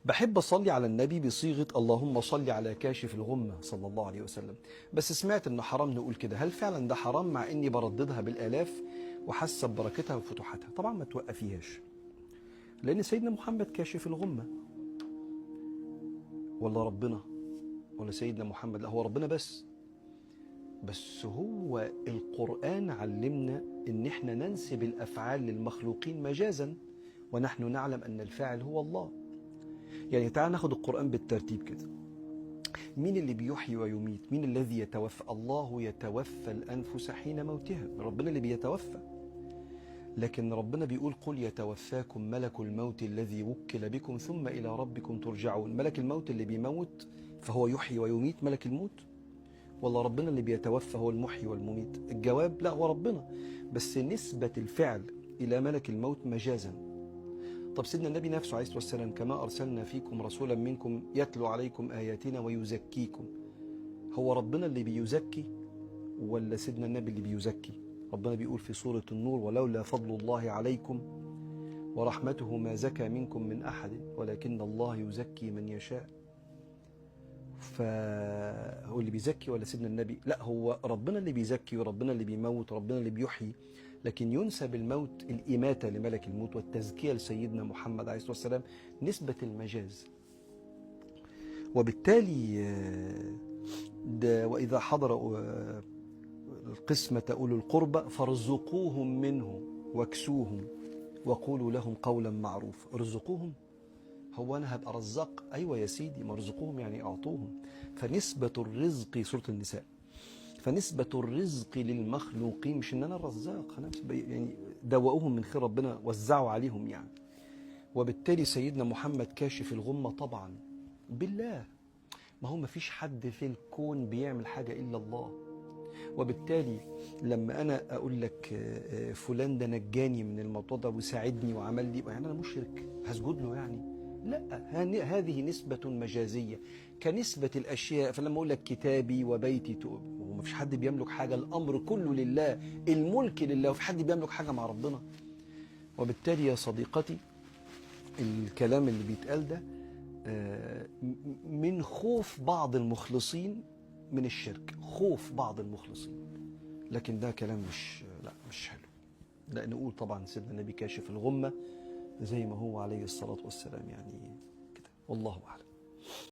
بحب أصلي على النبي بصيغة اللهم صل على كاشف الغمة صلى الله عليه وسلم، بس سمعت إنه حرام نقول كده. هل فعلا ده حرام مع إني برددها بالآلاف وحاسة ببركتها وفتوحاتها؟ طبعا ما توقفيهاش، لأن سيدنا محمد كاشف الغمة. ولا ربنا ولا سيدنا محمد؟ لا، هو ربنا بس هو القرآن علمنا إن إحنا ننسب الأفعال للمخلوقين مجازا، ونحن نعلم أن الفاعل هو الله. يعني تعال ناخد القرآن بالترتيب كده. مين اللي بيحيي ويميت؟ مين الذي يتوفى؟ الله يتوفى الأنفس حين موتها، ربنا اللي بيتوفى. لكن ربنا بيقول قل يتوفاكم ملك الموت الذي وكل بكم ثم إلى ربكم ترجعون. ملك الموت اللي بيموت فهو يحيي ويميت ملك الموت، ولا ربنا اللي بيتوفى هو المحيي والمميت؟ الجواب لا، هو ربنا، بس نسبة الفعل إلى ملك الموت مجازا. طب سيدنا النبي نفسه عليه الصلاة والسلام كما أرسلنا فيكم رسولا منكم يتلو عليكم آياتنا ويزكيكم، هو ربنا اللي بيزكي ولا سيدنا النبي اللي بيزكي؟ ربنا بيقول في سورة النور ولولا فضل الله عليكم ورحمته ما زكى منكم من أحد ولكن الله يزكي من يشاء. فهو اللي بيزكي ولا سيدنا النبي؟ لا، هو ربنا اللي بيزكي وربنا اللي بيموت وربنا اللي بيحيي، لكن ينسب الموت الإماتة لملك الموت والتزكية لسيدنا محمد عليه الصلاة والسلام نسبة المجاز. وبالتالي ده وإذا حضر القسمة أولو القربى فارزقوهم منه واكسوهم وقولوا لهم قولا معروفا. ارزقوهم، هو أنا هبقى رزاق؟ أيوة يا سيدي، مرزقوهم يعني أعطوهم. فنسبة الرزق سورة النساء، فنسبة الرزق للمخلوقين، مش إن أنا الرزاق، أنا يعني دوقوهم من خير ربنا، وزعوا عليهم يعني. وبالتالي سيدنا محمد كاشف الغمة طبعا بالله، ما هو مفيش حد في الكون بيعمل حاجة إلا الله. وبالتالي لما أنا أقول لك فلان ده نجاني من الموضوع ده وساعدني وعمل لي، يعني أنا مشرك هسجد له يعني؟ لا، هذه نسبة مجازية كنسبة الأشياء. فلما أقول لك كتابي وبيتي، وما فيش حد بيملك حاجة، الأمر كله لله، الملك لله، وفي حد بيملك حاجة مع ربنا. وبالتالي يا صديقتي الكلام اللي بيتقال ده من خوف بعض المخلصين من الشرك، خوف بعض المخلصين، لكن ده كلام مش حلو. لا، نقول طبعا سيدنا النبي كاشف الغمة زي ما هو عليه الصلاة والسلام يعني كده، والله أعلم.